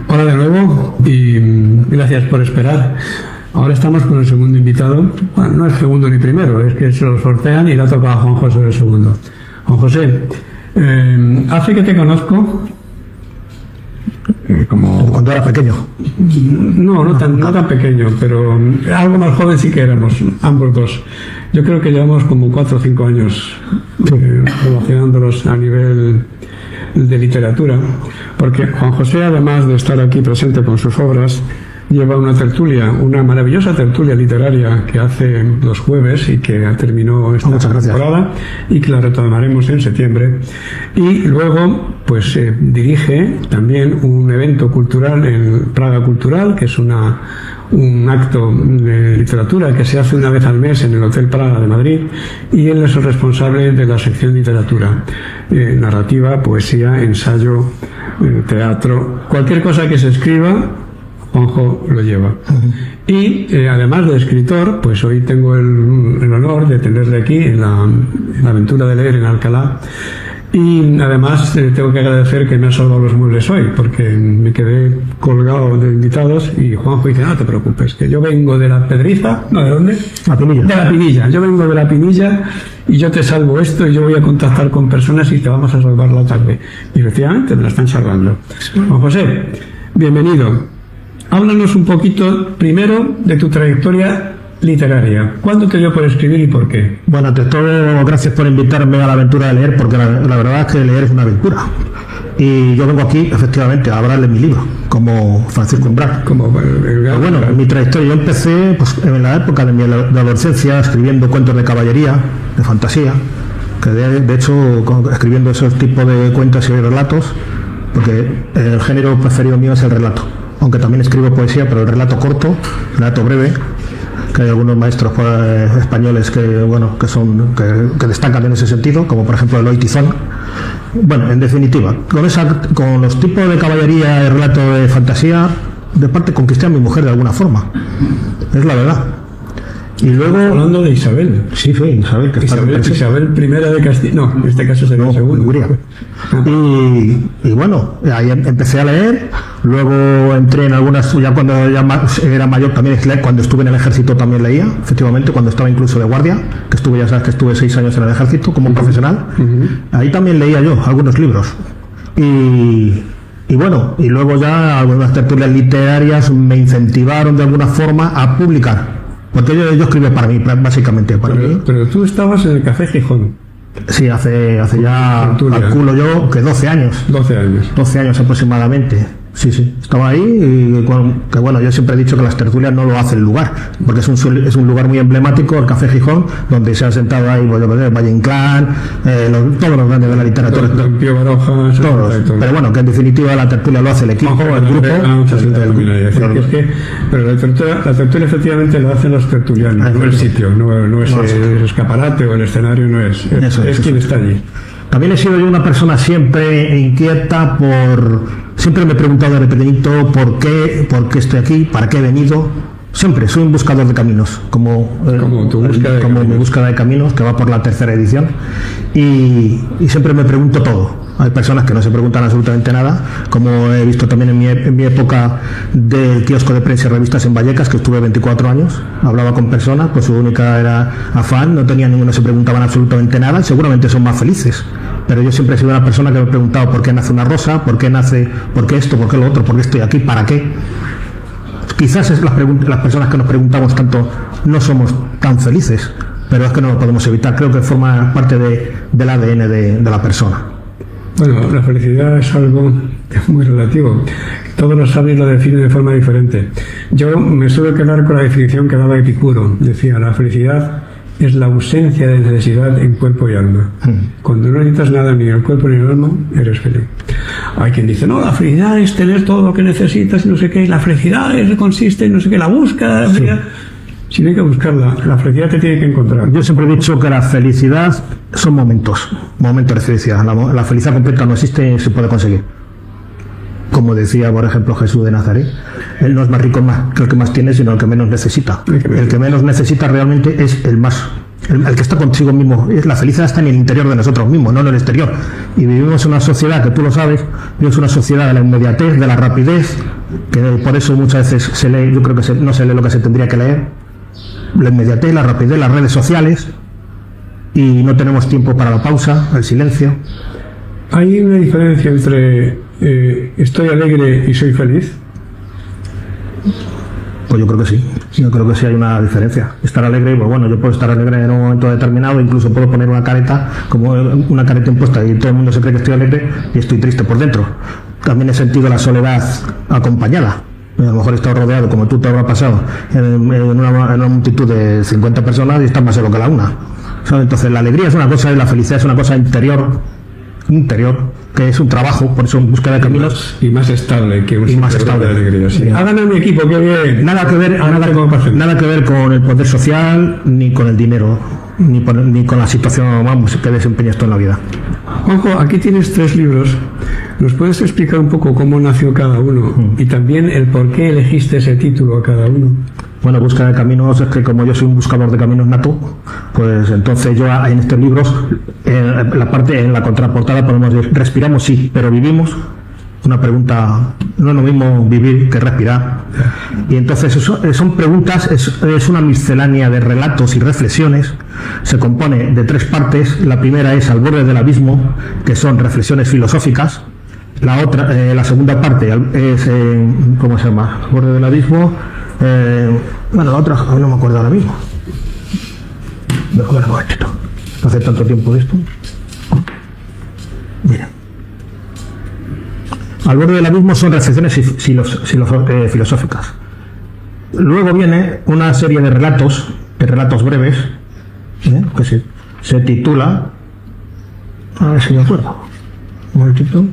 Hola de nuevo y gracias por esperar. Ahora estamos con el segundo invitado. Bueno, no es segundo ni primero, es que se lo sortean y le ha tocado a Juan José el segundo. Juan José, hace que te conozco como cuando era pequeño. No tan pequeño, pero algo más joven sí que éramos, ambos dos. Yo creo que llevamos como 4 o 5 años relacionándolos a nivel de literatura, porque Juan José, además de estar aquí presente con sus obras, lleva una tertulia, una maravillosa tertulia literaria que hace los jueves y que terminó esta temporada y que la retomaremos en septiembre. Y luego, pues dirige también un evento cultural en Praga Cultural, que es un acto de literatura que se hace una vez al mes en el Hotel Praga de Madrid, y él es el responsable de la sección literatura, narrativa, poesía, ensayo, teatro, cualquier cosa que se escriba. Juanjo lo lleva. Y además de escritor, pues hoy tengo el honor de tenerle aquí en la aventura de leer en Alcalá. Y además tengo que agradecer que me ha salvado los muebles hoy, porque me quedé colgado de invitados y Juanjo dice: no te preocupes, que yo vengo de la Pedriza. ¿No, de dónde? La Pinilla. De la Pinilla. Yo vengo de la Pinilla y yo te salvo esto y yo voy a contactar con personas y te vamos a salvar la tarde. Y efectivamente me la están salvando. Juan José, bienvenido. Háblanos un poquito primero de tu trayectoria literaria. ¿Cuándo te dio por escribir y por qué? Bueno, ante todo, gracias por invitarme a la aventura de leer, porque la verdad es que leer es una aventura. Y yo vengo aquí, efectivamente, a hablar de mi libro, como Francisco Umbral. Pero bueno, mi trayectoria, yo empecé pues, en la época de mi adolescencia escribiendo cuentos de caballería, de fantasía, que de hecho escribiendo esos tipos de cuentos y relatos, porque el género preferido mío es el relato. Aunque también escribo poesía, pero el relato corto, el relato breve, que hay algunos maestros españoles que destacan en ese sentido, como por ejemplo Eloy Tizón. Bueno, en definitiva, con los tipos de caballería y relato de fantasía, de parte conquisté a mi mujer de alguna forma, es la verdad. Y luego, hablando de Isabel. Sí, Isabel, que Isabel I de Castilla. No, en este caso sería el segundo. Y bueno, ahí empecé a leer. Luego entré en algunas, ya cuando ya era mayor también, cuando estuve en el ejército también leía, efectivamente, cuando estaba incluso de guardia, que estuve, ya sabes que estuve 6 años en el ejército como profesional. Ahí también leía yo algunos libros. Y bueno, y luego ya algunas tertulias literarias me incentivaron de alguna forma a publicar. Porque yo escribí para mí, básicamente para mí. Pero tú estabas en el Café Gijón. Sí, hace ya, calculo yo, que 12 años. 12 años aproximadamente. Sí, estaba ahí y que bueno, yo siempre he dicho que las tertulias no lo hace el lugar, porque es un lugar muy emblemático, el Café Gijón, donde se han sentado ahí, Valle Inclán, todos los grandes de la literatura. Pío Barojas, todos. Pero bueno, que en definitiva la tertulia lo hace el equipo, el grupo. Pero la tertulia efectivamente lo hacen los tertulianos, no el sitio, no es el escaparate o el escenario, no es. Es quien está allí. También he sido yo una persona siempre inquieta siempre me he preguntado desde pequeñito por qué estoy aquí, para qué he venido. Siempre soy un buscador de caminos, como mi búsqueda de caminos, que va por la 3ª edición, y siempre me pregunto todo. Hay personas que no se preguntan absolutamente nada, como he visto también en mi época del kiosco de prensa y revistas en Vallecas, que estuve 24 años, hablaba con personas, pues su única era afán, no se preguntaban absolutamente nada, y seguramente son más felices. Pero yo siempre he sido una persona que me he preguntado por qué nace una rosa, por qué esto, por qué lo otro, por qué estoy aquí, para qué. Quizás las personas que nos preguntamos tanto no somos tan felices, pero es que no lo podemos evitar. Creo que forma parte del ADN de la persona. Bueno, la felicidad es algo muy relativo. Todos los sabios lo definen de forma diferente. Yo me suelo quedar con la definición que daba Epicuro. Decía: la felicidad es la ausencia de necesidad en cuerpo y alma. Cuando no necesitas nada ni en el cuerpo ni en el alma, eres feliz. Hay quien dice: no, la felicidad es tener todo lo que necesitas y no sé qué, y la felicidad consiste en no sé qué, la búsqueda. Si no hay que buscarla, la felicidad te tiene que encontrar. Yo siempre he dicho que la felicidad son momentos de felicidad. La felicidad completa no existe y se puede conseguir. Como decía, por ejemplo, Jesús de Nazaret, él no es más rico que el que más tiene, sino el que menos necesita. El que menos necesita realmente es el que está consigo mismo. La felicidad está en el interior de nosotros mismos, no en el exterior. Y vivimos en una sociedad, que tú lo sabes, vivimos una sociedad de la inmediatez, de la rapidez, que por eso muchas veces se lee, yo creo que no se lee lo que se tendría que leer, la inmediatez, la rapidez, las redes sociales, y no tenemos tiempo para la pausa, el silencio. ¿Hay una diferencia entre estoy alegre y soy feliz? Pues yo creo que sí. Yo creo que sí hay una diferencia. Estar alegre, pues bueno, yo puedo estar alegre en un momento determinado, incluso puedo poner una careta, como una careta impuesta, y todo el mundo se cree que estoy alegre y estoy triste por dentro. También he sentido la soledad acompañada. A lo mejor he estado rodeado, como tú te habrá pasado, en una multitud de 50 personas y estás más solo que la una. Entonces la alegría es una cosa y la felicidad es una cosa interior, que es un trabajo, por eso en búsqueda de caminos. Y más estable que un más estable. De alegría, sí. Hagan a mi equipo, qué bien. Nada que ver con el poder social, ni con el dinero, ni con la situación, vamos, que desempeñas tú en la vida. Juanjo, aquí tienes 3 libros. ¿Nos puedes explicar un poco cómo nació cada uno? Y también el por qué elegiste ese título a cada uno. Bueno, búsqueda de caminos, es que como yo soy un buscador de caminos nato, pues entonces yo en estos libros, en la contraportada ponemos respiramos sí, pero vivimos. Una pregunta, no es lo mismo vivir que respirar. Y entonces son preguntas, es una miscelánea de relatos y reflexiones. Se compone de 3 partes. La primera es Al borde del abismo, que son reflexiones filosóficas. La segunda parte es, ¿cómo se llama? Al borde del abismo. Bueno, la otra no me acuerdo ahora mismo. No hace tanto tiempo de esto. Mira. Al borde del abismo son reflexiones filosóficas. Luego viene una serie de relatos breves, que se titula, a ver si me acuerdo, un momentito,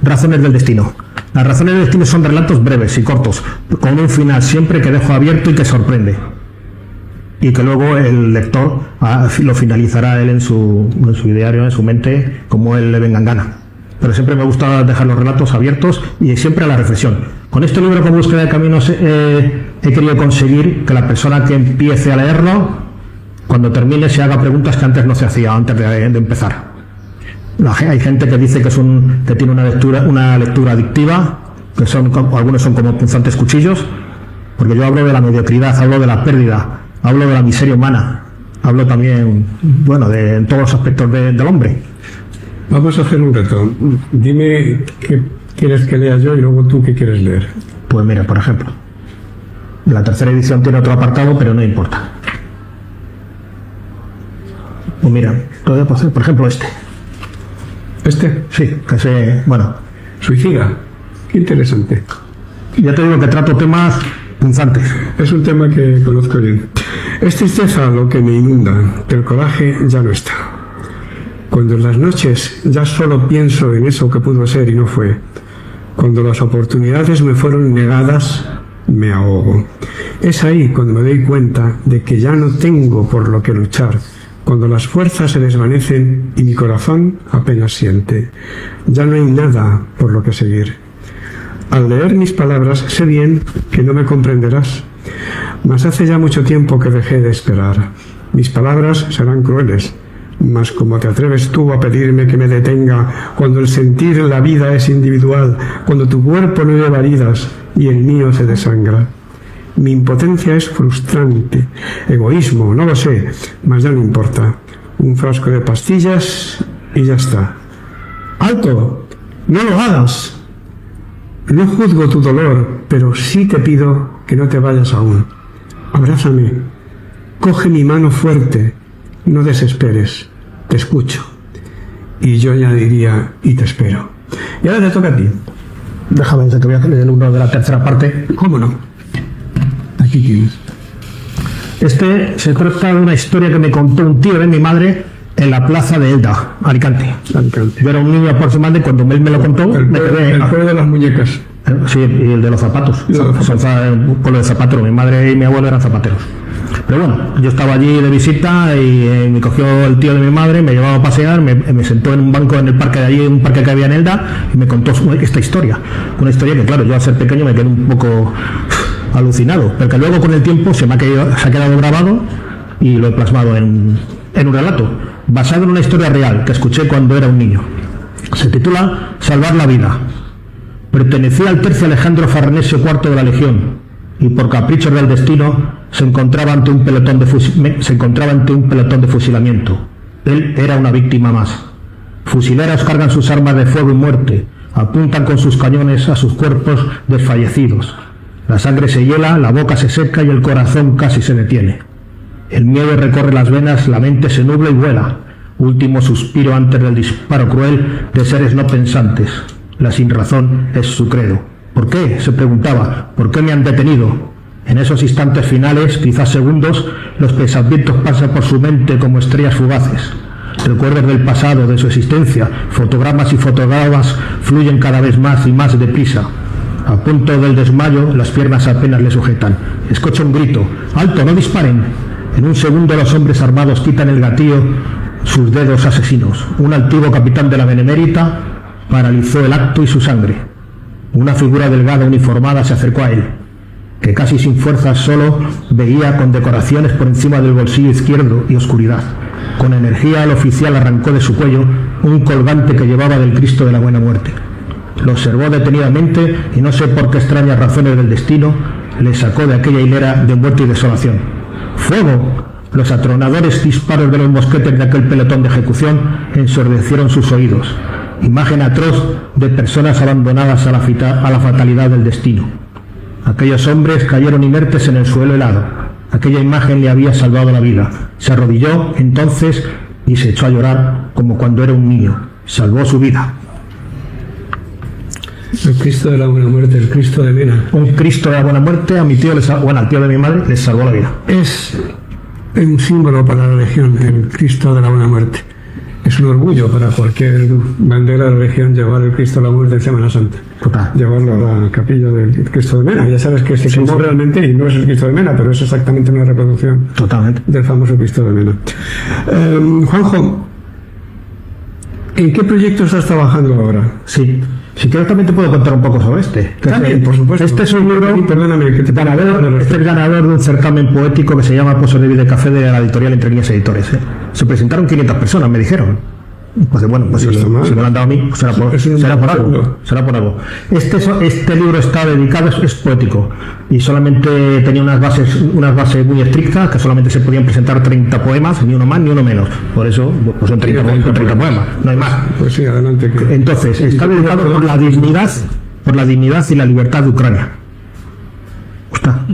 Razones del destino. Las razones del destino son relatos breves y cortos, con un final siempre que dejo abierto y que sorprende. Y que luego el lector lo finalizará él en su ideario, en su mente, como él le venga en gana. Pero siempre me gusta dejar los relatos abiertos y siempre a la reflexión. Con este libro, con búsqueda de caminos, he querido conseguir que la persona que empiece a leerlo, cuando termine, se haga preguntas que antes no se hacía, antes de empezar. Hay gente que dice que tiene una lectura adictiva, que algunos son como punzantes cuchillos, porque yo hablo de la mediocridad, hablo de la pérdida, hablo de la miseria humana, hablo también, bueno, de todos los aspectos del hombre. Vamos a hacer un reto. Dime qué quieres que lea yo y luego tú qué quieres leer. Pues mira, por ejemplo, la 3ª edición tiene otro apartado, pero no importa. Pues mira, todavía puedo hacer, por ejemplo, este. ¿Este? Sí, que bueno. Suicida. Qué interesante. Ya te digo que trato temas punzantes. Es un tema que conozco bien. Es tristeza lo que me inunda, el coraje ya no está. Cuando en las noches ya solo pienso en eso que pudo ser y no fue, cuando las oportunidades me fueron negadas, me ahogo. Es ahí cuando me doy cuenta de que ya no tengo por lo que luchar, cuando las fuerzas se desvanecen y mi corazón apenas siente. Ya no hay nada por lo que seguir. Al leer mis palabras sé bien que no me comprenderás, mas hace ya mucho tiempo que dejé de esperar. Mis palabras serán crueles, mas como te atreves tú a pedirme que me detenga, cuando el sentir la vida es individual, cuando tu cuerpo no lleva heridas y el mío se desangra. Mi impotencia es frustrante, egoísmo, no lo sé, mas ya no importa. Un frasco de pastillas y ya está. ¡Alto! ¡No lo hagas! No juzgo tu dolor, pero sí te pido que no te vayas aún. Abrázame, coge mi mano fuerte, no desesperes, te escucho. Y yo ya diría, y te espero. Y ahora te toca a ti. Déjame, que voy a leer uno de la 3ª parte. ¿Cómo no? Aquí tienes. Este se trata de una historia que me contó un tío de mi madre en la plaza de Elda, Alicante. Yo era un niño aproximadamente cuando él me lo contó. El juego de las muñecas. Sí, y el de los zapatos. Un pueblo de zapateros. Mi madre y mi abuelo eran zapateros. Pero bueno, yo estaba allí de visita y me cogió el tío de mi madre, me llevaba a pasear, me sentó en un banco en el parque de allí, un parque que había en Elda, y me contó esta historia. Una historia que, claro, yo al ser pequeño me quedé un poco alucinado, pero que luego con el tiempo se ha quedado grabado y lo he plasmado en un relato basado en una historia real que escuché cuando era un niño. Se titula Salvar la vida. Pertenecía al tercio Alejandro Farnesio IV de la Legión y por caprichos del destino se encontraba ante un pelotón de fusilamiento. Él era una víctima más. Fusileros cargan sus armas de fuego y muerte, apuntan con sus cañones a sus cuerpos desfallecidos. La sangre se hiela, la boca se seca y el corazón casi se detiene. El miedo recorre las venas, la mente se nubla y vuela. Último suspiro antes del disparo cruel de seres no pensantes. La sinrazón es su credo. ¿Por qué?, se preguntaba. ¿Por qué me han detenido? En esos instantes finales, quizás segundos, los pensamientos pasan por su mente como estrellas fugaces. Recuerdos del pasado, de su existencia, fotogramas y fotogramas fluyen cada vez más y más deprisa. A punto del desmayo, las piernas apenas le sujetan. Escucha un grito. ¡Alto, no disparen! En un segundo los hombres armados quitan el gatillo, sus dedos asesinos. Un altivo capitán de la Benemérita paralizó el acto y su sangre. Una figura delgada uniformada se acercó a él, que casi sin fuerzas solo veía con decoraciones por encima del bolsillo izquierdo y oscuridad. Con energía el oficial arrancó de su cuello un colgante que llevaba del Cristo de la Buena Muerte. Lo observó detenidamente y no sé por qué extrañas razones del destino le sacó de aquella hilera de muerte y desolación. ¡Fuego! Los atronadores disparos de los mosquetes de aquel pelotón de ejecución ensordecieron sus oídos. Imagen atroz de personas abandonadas a la fatalidad del destino. Aquellos hombres cayeron inertes en el suelo helado. Aquella imagen le había salvado la vida. Se arrodilló entonces y se echó a llorar como cuando era un niño. Salvó su vida. El Cristo de la Buena Muerte, el Cristo de Mena. Un Cristo de la Buena Muerte al tío de mi madre les salvó la vida. Es un símbolo para la Legión, el Cristo de la Buena Muerte. Es un orgullo para cualquier bandera de la Legión llevar el Cristo de la Muerte en Semana Santa. Total. Llevarlo a la capilla del Cristo de Mena. Ya sabes que se quemó realmente y no es el Cristo de Mena, pero es exactamente una reproducción. Totalmente. Del famoso Cristo de Mena. Juanjo, ¿en qué proyecto estás trabajando ahora? Sí. Si quieres también te puedo contar un poco sobre este. También, por supuesto. Este es un libro, perdóname, que te ganador, este es ganador de un certamen poético que se llama Pozo de Vida y Café de la editorial Entre Líneas Editores. Se presentaron 500 personas, me dijeron. Pues bueno, pues si me lo han dado a mí, pues será por algo. Este libro está dedicado, es poético, y solamente tenía unas bases muy estrictas, que solamente se podían presentar 30 poemas, ni uno más ni uno menos. Por eso, pues son 30 poemas, no hay más. Pues sí, adelante. Entonces, está dedicado por la dignidad y la libertad de Ucrania. Está.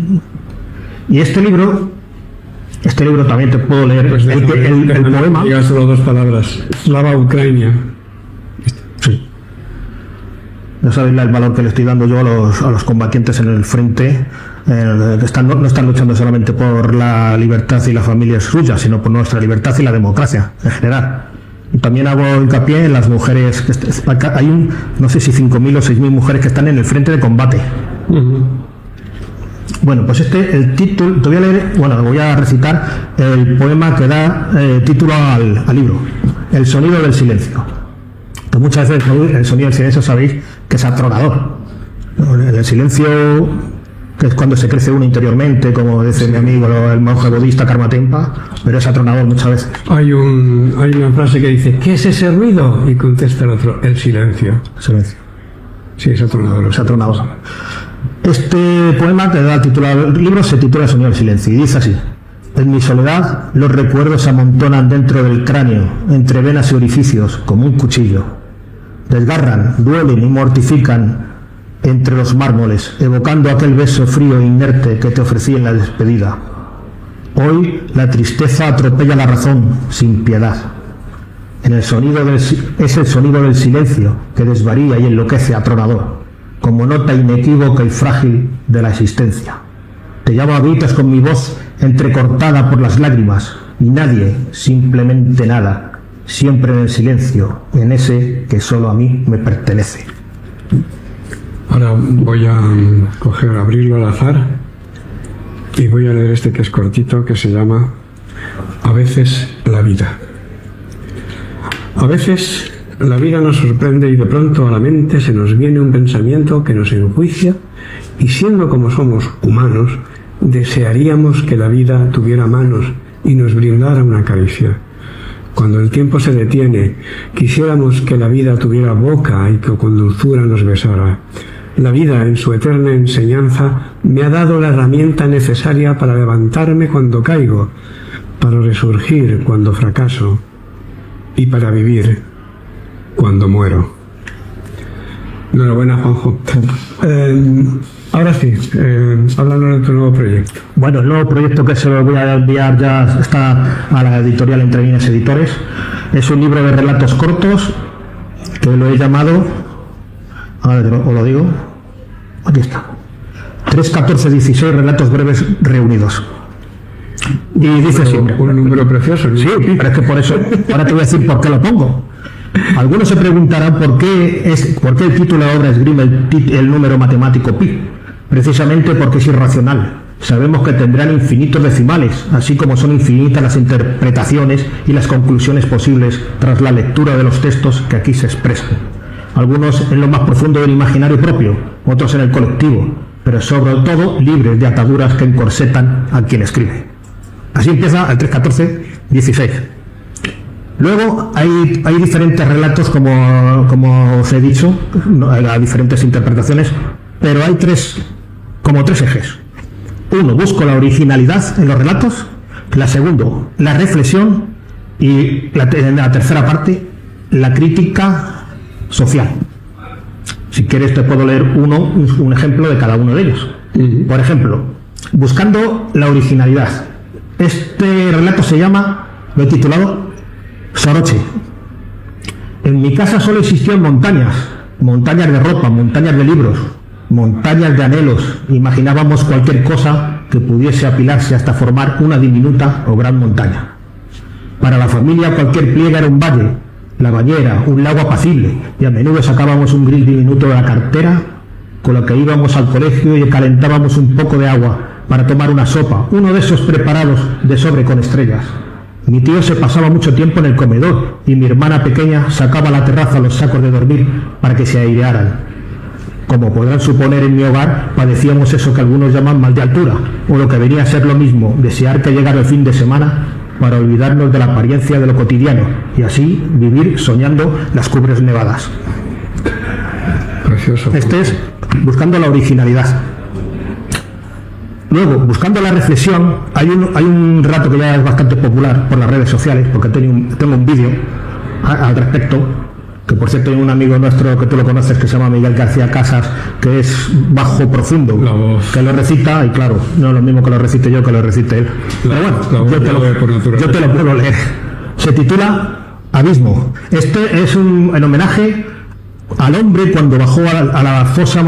Y este libro también te puedo leer pues el poema. Diga solo dos palabras. Slava Ucrania. Sí. No sabéis el valor que le estoy dando yo a los combatientes en el frente, que no están luchando solamente por la libertad y la familia suya, sino por nuestra libertad y la democracia en general. Y también hago hincapié en las mujeres. Hay no sé si 5.000 o 6.000 mujeres que están en el frente de combate. Bueno, pues el título, voy a recitar el poema que da título al libro, El sonido del silencio. Pues muchas veces el sonido del silencio sabéis que es atronador. El silencio, que es cuando se crece uno interiormente, como dice mi amigo el monje budista Karma Tempa, pero es atronador muchas veces. Hay una frase que dice, ¿qué es ese ruido? Y contesta el otro, el silencio. Silencio. Sí, es atronador. Es atronador. Este poema que da título al libro se titula El sonido del silencio y dice así: en mi soledad los recuerdos se amontonan dentro del cráneo, entre venas y orificios, como un cuchillo. Desgarran, duelen y mortifican entre los mármoles, evocando aquel beso frío e inerte que te ofrecí en la despedida. Hoy la tristeza atropella la razón sin piedad. Es el sonido del silencio que desvaría y enloquece atronador, como nota inequívoca y frágil de la existencia. Te llamo a gritos con mi voz entrecortada por las lágrimas, y nadie, simplemente nada, siempre en el silencio, en ese que solo a mí me pertenece. Ahora voy a abrirlo al azar y voy a leer este que es cortito, que se llama A veces la vida. A veces la vida nos sorprende y de pronto a la mente se nos viene un pensamiento que nos enjuicia, y siendo como somos humanos, desearíamos que la vida tuviera manos y nos brindara una caricia. Cuando el tiempo se detiene, quisiéramos que la vida tuviera boca y que con dulzura nos besara. La vida, en su eterna enseñanza, me ha dado la herramienta necesaria para levantarme cuando caigo, para resurgir cuando fracaso y para vivir cuando muero. Enhorabuena, Juanjo. Ahora sí, háblanos de tu nuevo proyecto. Bueno, el nuevo proyecto que se lo voy a enviar ya está a la editorial Entre Líneas Editores. Es un libro de relatos cortos que lo he llamado, ahora os lo digo, aquí está, 3, 14, 16 relatos breves reunidos. Y dice siempre. Un número precioso, ¿no? Sí, pero es que por eso, ahora te voy a decir por qué lo pongo. Algunos se preguntarán por qué el título de la obra esgrime el número matemático pi. Precisamente porque es irracional. Sabemos que tendrán infinitos decimales, así como son infinitas las interpretaciones y las conclusiones posibles tras la lectura de los textos que aquí se expresan. Algunos en lo más profundo del imaginario propio, otros en el colectivo, pero sobre todo libres de ataduras que encorsetan a quien escribe. Así empieza el 3, 14, 16. Luego hay diferentes relatos, como os he dicho, hay diferentes interpretaciones, pero hay tres ejes. Uno, busco la originalidad en los relatos. La segundo, la reflexión. Y en la tercera parte, la crítica social. Si quieres te puedo leer un ejemplo de cada uno de ellos. Por ejemplo, buscando la originalidad. Este relato lo he titulado Soroche. En mi casa solo existían montañas de ropa, montañas de libros, montañas de anhelos. Imaginábamos cualquier cosa que pudiese apilarse hasta formar una diminuta o gran montaña. Para la familia cualquier pliegue era un valle, la bañera, un lago apacible, y a menudo sacábamos un gris diminuto de la cartera con lo que íbamos al colegio y calentábamos un poco de agua para tomar una sopa, uno de esos preparados de sobre con estrellas. Mi tío se pasaba mucho tiempo en el comedor y mi hermana pequeña sacaba a la terraza los sacos de dormir para que se airearan. Como podrán suponer, en mi hogar padecíamos eso que algunos llaman mal de altura, o lo que venía a ser lo mismo, desear que llegara el fin de semana para olvidarnos de la apariencia de lo cotidiano y así vivir soñando las cumbres nevadas. Precioso. Este es buscando la originalidad. Luego, buscando la reflexión, hay un relato que ya es bastante popular por las redes sociales, porque tengo un vídeo al respecto, que por cierto hay un amigo nuestro que tú lo conoces que se llama Miguel García Casas, que es bajo profundo, que lo recita, y claro, no es lo mismo que lo recite yo que lo recite él. Pero bueno, yo te lo puedo leer. Se titula Abismo. Este es en homenaje al hombre cuando bajó a la fosa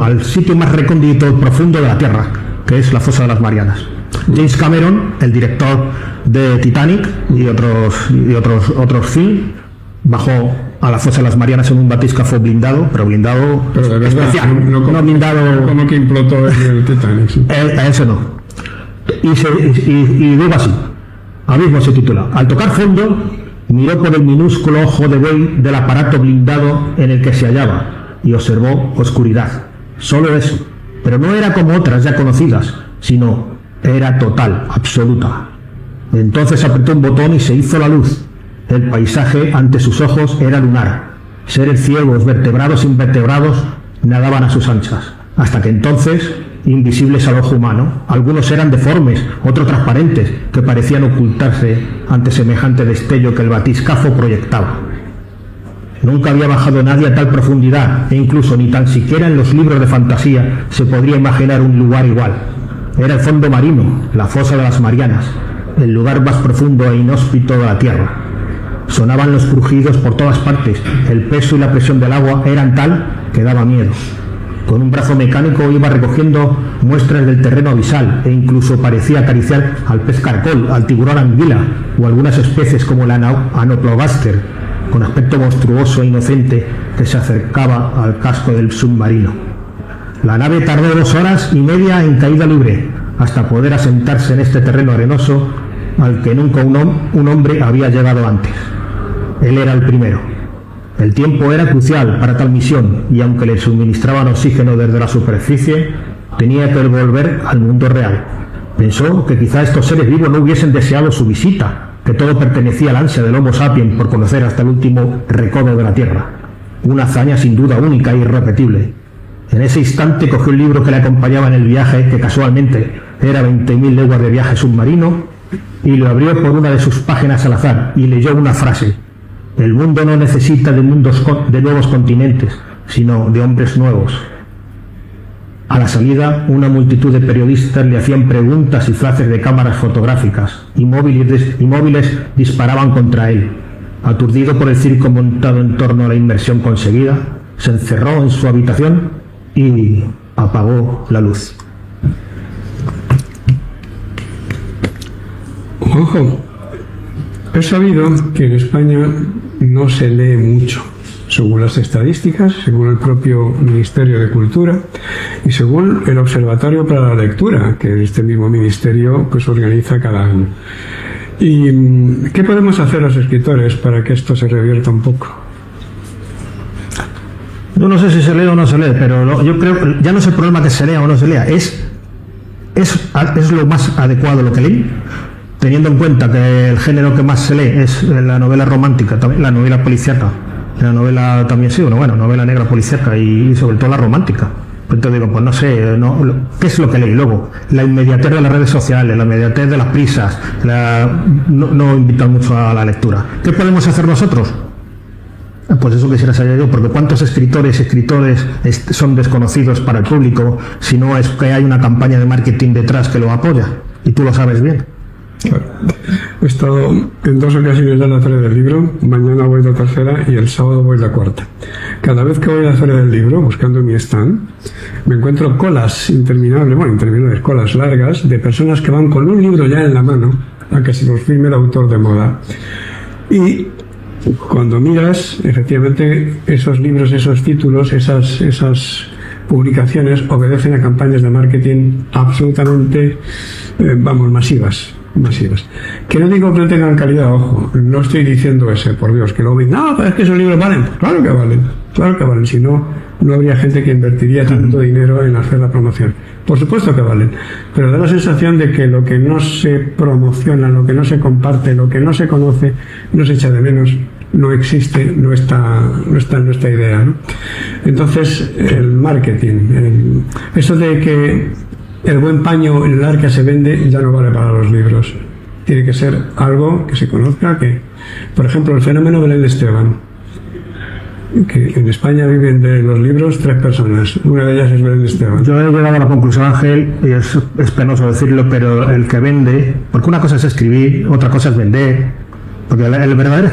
al sitio más recóndito y profundo de la Tierra, que es la fosa de las Marianas. James Cameron, el director de Titanic y otros films, bajó a la fosa de las Marianas en un batiscafo blindado, pero de verdad, especial, no blindado como que implotó el Titanic. Sí. Eso no. Y digo así, Abismo se titula. Al tocar fondo, miró por el minúsculo ojo de buey del aparato blindado en el que se hallaba y observó oscuridad. Solo eso. Pero no era como otras ya conocidas, sino era total, absoluta. Entonces apretó un botón y se hizo la luz. El paisaje ante sus ojos era lunar. Seres ciegos, vertebrados e invertebrados, nadaban a sus anchas. Hasta que entonces, invisibles al ojo humano, algunos eran deformes, otros transparentes, que parecían ocultarse ante semejante destello que el batiscafo proyectaba. Nunca había bajado nadie a tal profundidad, e incluso ni tan siquiera en los libros de fantasía se podría imaginar un lugar igual. Era el fondo marino, la fosa de las Marianas, el lugar más profundo e inhóspito de la Tierra. Sonaban los crujidos por todas partes, el peso y la presión del agua eran tal que daba miedo. Con un brazo mecánico iba recogiendo muestras del terreno abisal e incluso parecía acariciar al pez caracol, al tiburón anguila o algunas especies como el Anoplobaster, con aspecto monstruoso e inocente que se acercaba al casco del submarino. La nave tardó 2 horas y media en caída libre, hasta poder asentarse en este terreno arenoso al que nunca un hombre había llegado antes. Él era el primero. El tiempo era crucial para tal misión, y aunque le suministraban oxígeno desde la superficie, tenía que volver al mundo real. Pensó que quizá estos seres vivos no hubiesen deseado su visita, que todo pertenecía al ansia del Homo sapiens por conocer hasta el último recodo de la Tierra. Una hazaña sin duda única e irrepetible. En ese instante cogió el libro que le acompañaba en el viaje, que casualmente era 20.000 leguas de viaje submarino, y lo abrió por una de sus páginas al azar y leyó una frase: el mundo no necesita de nuevos continentes, sino de hombres nuevos. A la salida, una multitud de periodistas le hacían preguntas y flashes de cámaras fotográficas, y móviles disparaban contra él. Aturdido por el circo montado en torno a la inmersión conseguida, se encerró en su habitación y apagó la luz. Ojo, he sabido que en España no se lee mucho, según las estadísticas, según el propio Ministerio de Cultura y según el Observatorio para la Lectura, que este mismo ministerio pues organiza cada año. ¿Y qué podemos hacer los escritores para que esto se revierta un poco? Yo no sé si se lee o no se lee, pero yo creo, ya no es el problema que se lea o no se lea, es lo más adecuado lo que leí, teniendo en cuenta que el género que más se lee es la novela romántica, la novela policíaca, la novela también sí, bueno, novela negra policíaca y sobre todo la romántica. Entonces digo, pues no sé, ¿qué es lo que leí? Luego, la inmediatez de las redes sociales, la inmediatez de las prisas, no invitan mucho a la lectura. ¿Qué podemos hacer nosotros? Pues eso quisiera saber yo, porque ¿cuántos escritores son desconocidos para el público si no es que hay una campaña de marketing detrás que lo apoya? Y tú lo sabes bien. Claro. He estado en 2 ocasiones en la Feria del Libro, mañana voy la tercera y el sábado voy la cuarta. Cada vez que voy a la Feria del Libro, buscando mi stand, me encuentro colas interminables, colas largas, de personas que van con un libro ya en la mano a que se los firme el autor de moda. Y cuando miras, efectivamente, esos libros, esos títulos, esas publicaciones obedecen a campañas de marketing absolutamente, masivas. Que no digo que no tengan calidad, ojo, no estoy diciendo ese, por Dios, que luego ven, no, pero es que esos libros valen. Claro que valen, si no, no habría gente que invertiría tanto dinero en hacer la promoción. Por supuesto que valen, pero da la sensación de que lo que no se promociona, lo que no se comparte, lo que no se conoce, no se echa de menos, no existe, no está en nuestra idea, ¿no? Entonces, el marketing, eso de que el buen paño en el arca se vende, ya no vale para los libros. Tiene que ser algo que se conozca, por ejemplo, el fenómeno Belén Esteban, que en España viven de los libros 3 personas, una de ellas es Belén Esteban. Yo he llegado a la conclusión, Ángel, y es penoso decirlo, pero el que vende, porque una cosa es escribir, otra cosa es vender, porque el verdadero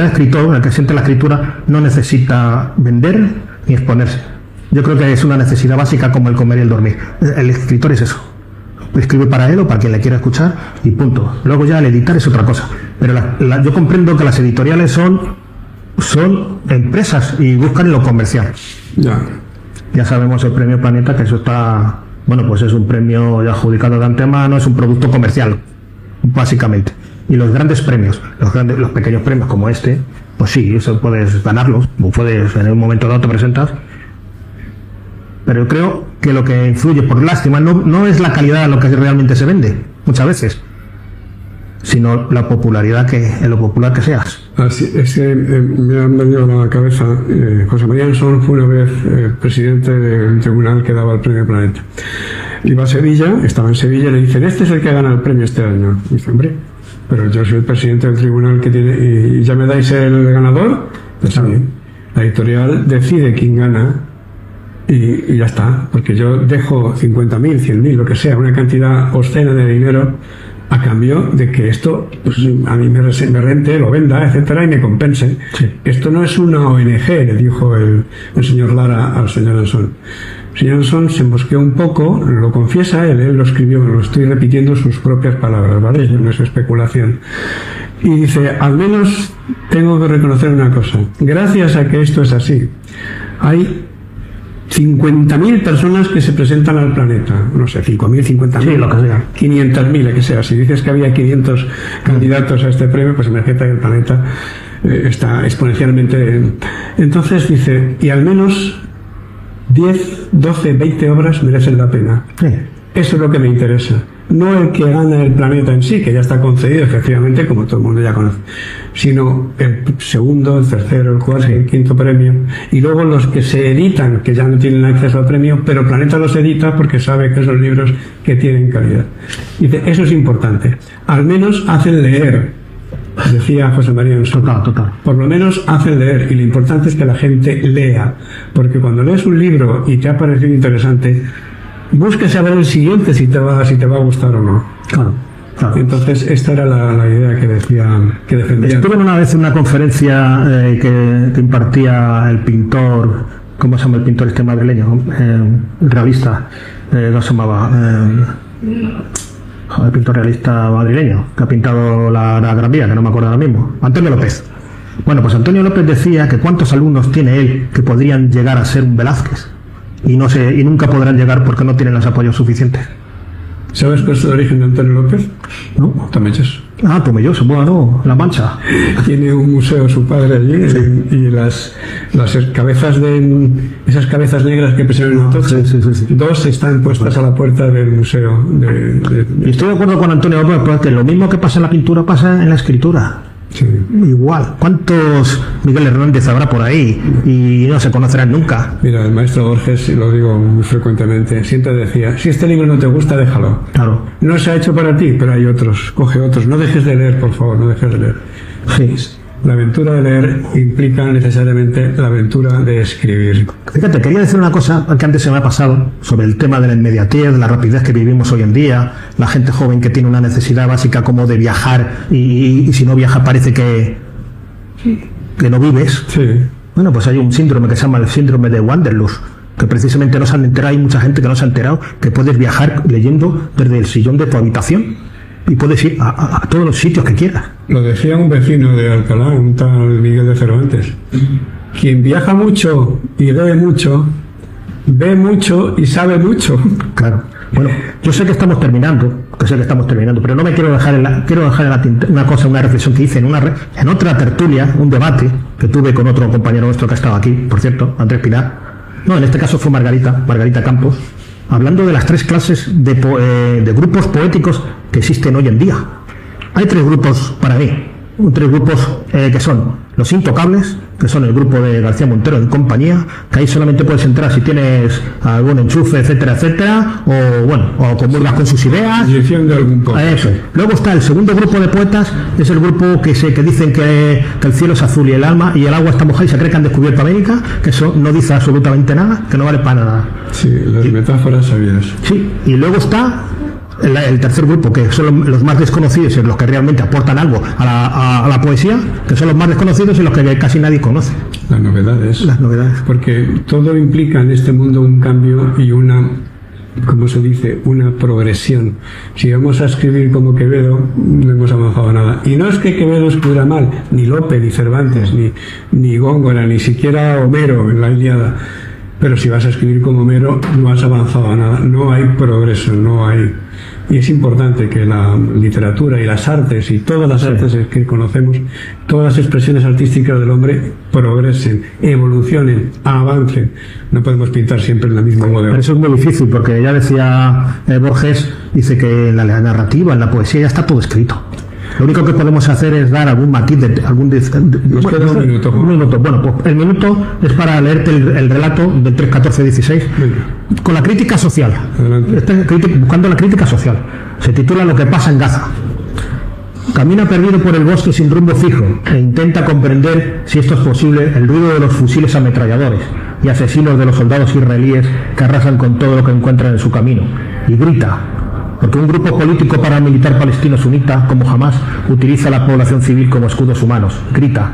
escritor, el que siente la escritura, no necesita vender ni exponerse. Yo creo que es una necesidad básica como el comer y el dormir. El escritor es eso. Escribe para él o para quien le quiera escuchar y punto. Luego ya el editar es otra cosa. Pero yo comprendo que las editoriales son empresas y buscan lo comercial. Ya sabemos el premio Planeta, que eso está... Bueno, pues es un premio ya adjudicado de antemano, es un producto comercial, básicamente. Y los grandes premios, los pequeños premios como este, pues sí, eso puedes ganarlos, puedes en un momento dado te presentas. Pero yo creo que lo que influye, por lástima, no es la calidad de lo que realmente se vende, muchas veces, sino la popularidad, lo popular que seas. Así es que me han venido a la cabeza, José María Ansón fue una vez presidente de un tribunal que daba el premio Planeta. Iba a Sevilla, estaba en Sevilla y le dicen, este es el que gana el premio este año. Y dice, hombre, pero yo soy el presidente del tribunal que tiene, y ya me dais el ganador. Pues bien, la editorial decide quién gana. Y ya está, porque yo dejo 50.000, 100.000, lo que sea, una cantidad obscena de dinero a cambio de que esto pues, a mí me rente, lo venda, etcétera, y me compense. Sí. Esto no es una ONG, le dijo el señor Lara al señor Ansón. El señor Ansón se embosqueó un poco, lo confiesa él lo escribió, lo estoy repitiendo sus propias palabras, ¿vale? No es especulación. Y dice, al menos tengo que reconocer una cosa, gracias a que esto es así, hay 50.000 personas que se presentan al Planeta, no sé, 5.000, 50.000, sí, lo que sea, 500.000, lo que sea. Si dices que había 500 candidatos a este premio, pues imagínate que el Planeta está exponencialmente. Entonces dice, y al menos 10, 12, 20 obras merecen la pena. Sí. Eso es lo que me interesa. No el que gana el planeta en sí, que ya está concedido efectivamente, como todo el mundo ya conoce, sino el segundo, el tercero, el cuarto, el quinto premio, y luego los que se editan, que ya no tienen acceso al premio, pero Planeta los edita porque sabe que son libros que tienen calidad. Dice, eso es importante. Al menos hacen leer, decía José María Anselmo. Total. Por lo menos hacen leer, y lo importante es que la gente lea, porque cuando lees un libro y te ha parecido interesante, busques saber el siguiente si te va a gustar o no. Claro. Entonces esta era la idea que defendía. Estuve una vez en una conferencia que impartía el pintor, ¿cómo se llama el pintor este madrileño? Realista, ¿cómo se llamaba? El pintor realista madrileño que ha pintado la Gran Vía, que no me acuerdo ahora mismo, Antonio López. Bueno, pues Antonio López decía que cuántos alumnos tiene él que podrían llegar a ser un Velázquez y nunca podrán llegar porque no tienen los apoyos suficientes. ¿Sabes cuál es el origen de Antonio López? ¿No? Tomelloso. Tomelloso, bueno, La Mancha. Tiene un museo su padre allí, sí. Y las cabezas esas cabezas negras que pesan en un toche, sí. Dos están puestas a la puerta del museo. Y estoy de acuerdo con Antonio López, porque lo mismo que pasa en la pintura pasa en la escritura. Sí. Igual. ¿Cuántos Miguel Hernández habrá por ahí y no se conocerán nunca? Mira, el maestro Borges, y lo digo muy frecuentemente, siempre decía, si este libro no te gusta, déjalo. Claro. No se ha hecho para ti, pero hay otros. Coge otros. No dejes de leer, por favor, no dejes de leer. Sí. La aventura de leer implica necesariamente la aventura de escribir. Fíjate, quería decir una cosa que antes se me ha pasado sobre el tema de la inmediatez, de la rapidez que vivimos hoy en día, la gente joven que tiene una necesidad básica como de viajar y si no viaja parece que no vives. Sí. Bueno, pues hay un síndrome que se llama el síndrome de Wanderlust, que precisamente no se han enterado, hay mucha gente que no se ha enterado que puedes viajar leyendo desde el sillón de tu habitación y puedes ir a todos los sitios que quieras. Lo decía un vecino de Alcalá, un tal Miguel de Cervantes. Quien viaja mucho y lee mucho, ve mucho y sabe mucho. Claro. Bueno, yo sé que estamos terminando, pero no me quiero dejar una cosa, una reflexión que hice en otra tertulia, un debate que tuve con otro compañero nuestro que ha estado aquí, por cierto, Andrés Pinar. No, en este caso fue Margarita Campos, hablando de las tres clases de grupos poéticos que existen hoy en día. Hay tres grupos para mí, tres grupos que son los intocables, que son el grupo de García Montero en compañía, que ahí solamente puedes entrar si tienes algún enchufe, etcétera, o comulgas con sus ideas. De algún poco. Eso. Luego está el segundo grupo de poetas, es el grupo que dicen que el cielo es azul y el agua está mojada y se cree que han descubierto América, que eso no dice absolutamente nada, que no vale para nada. Sí, las metáforas sabias. Sí, y luego está el tercer grupo, que son los más desconocidos y los que realmente aportan algo a la poesía, que son los más desconocidos y los que casi nadie conoce. Las novedades. Porque todo implica en este mundo un cambio y una progresión. Si vamos a escribir como Quevedo, no hemos avanzado nada. Y no es que Quevedo escribiera mal, ni Lope, ni Cervantes, ni Góngora, ni siquiera Homero en la Ilíada. Pero si vas a escribir como Homero, no has avanzado nada, no hay progreso, no hay. Y es importante que la literatura y las artes y todas las artes que conocemos, todas las expresiones artísticas del hombre progresen, evolucionen, avancen. No podemos pintar siempre en la misma modelo. Pero eso es muy difícil, porque ya decía Borges, dice que en la narrativa, en la poesía ya está todo escrito. Lo único que podemos hacer es dar algún matiz, Nos queda un minuto. Un minuto. Bueno, pues el minuto es para leerte el relato del 3-14-16 con la crítica social. Buscando la crítica social. Se titula Lo que pasa en Gaza. Camina perdido por el bosque sin rumbo fijo e intenta comprender, si esto es posible, el ruido de los fusiles ametralladores y asesinos de los soldados israelíes que arrasan con todo lo que encuentran en su camino. Y grita, porque un grupo político paramilitar palestino sunita, como Hamas, utiliza a la población civil como escudos humanos. Grita.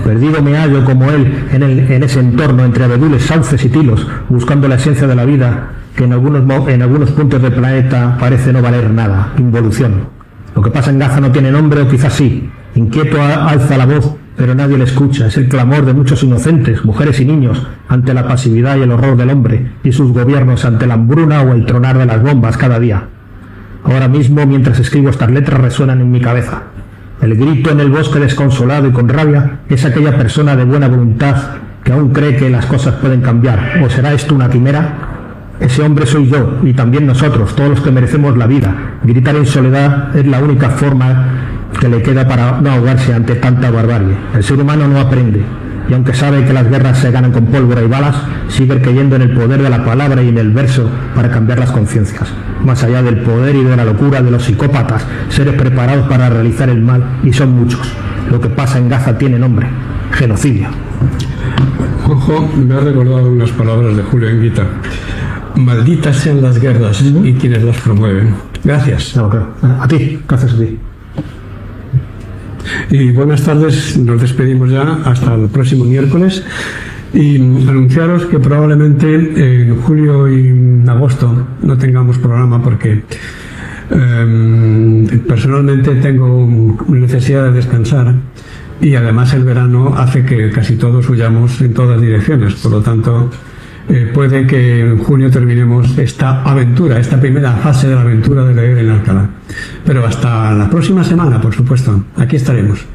Perdido me hallo como él en ese entorno entre abedules, sauces y tilos, buscando la esencia de la vida, que en algunos puntos del planeta parece no valer nada. Involución. Lo que pasa en Gaza no tiene nombre, o quizás sí. Inquieto alza la voz, pero nadie le escucha. Es el clamor de muchos inocentes, mujeres y niños, ante la pasividad y el horror del hombre, y sus gobiernos ante la hambruna o el tronar de las bombas cada día. Ahora mismo, mientras escribo estas letras, resuenan en mi cabeza. El grito en el bosque desconsolado y con rabia es aquella persona de buena voluntad que aún cree que las cosas pueden cambiar. ¿O será esto una quimera? Ese hombre soy yo y también nosotros, todos los que merecemos la vida. Gritar en soledad es la única forma que le queda para no ahogarse ante tanta barbarie. El ser humano no aprende, y aunque sabe que las guerras se ganan con pólvora y balas, sigue creyendo en el poder de la palabra y en el verso para cambiar las conciencias. Más allá del poder y de la locura de los psicópatas, seres preparados para realizar el mal, y son muchos. Lo que pasa en Gaza tiene nombre: genocidio. Juanjo me ha recordado unas palabras de Julio Enguita: malditas sean las guerras y quienes las promueven. Gracias. No, claro. A ti, gracias a ti. Y buenas tardes, nos despedimos ya hasta el próximo miércoles y anunciaros que probablemente en julio y en agosto no tengamos programa porque personalmente tengo necesidad de descansar y además el verano hace que casi todos huyamos en todas direcciones, por lo tanto puede que en junio terminemos esta aventura, esta primera fase de la aventura de leer en Alcalá. Pero hasta la próxima semana, por supuesto, aquí estaremos.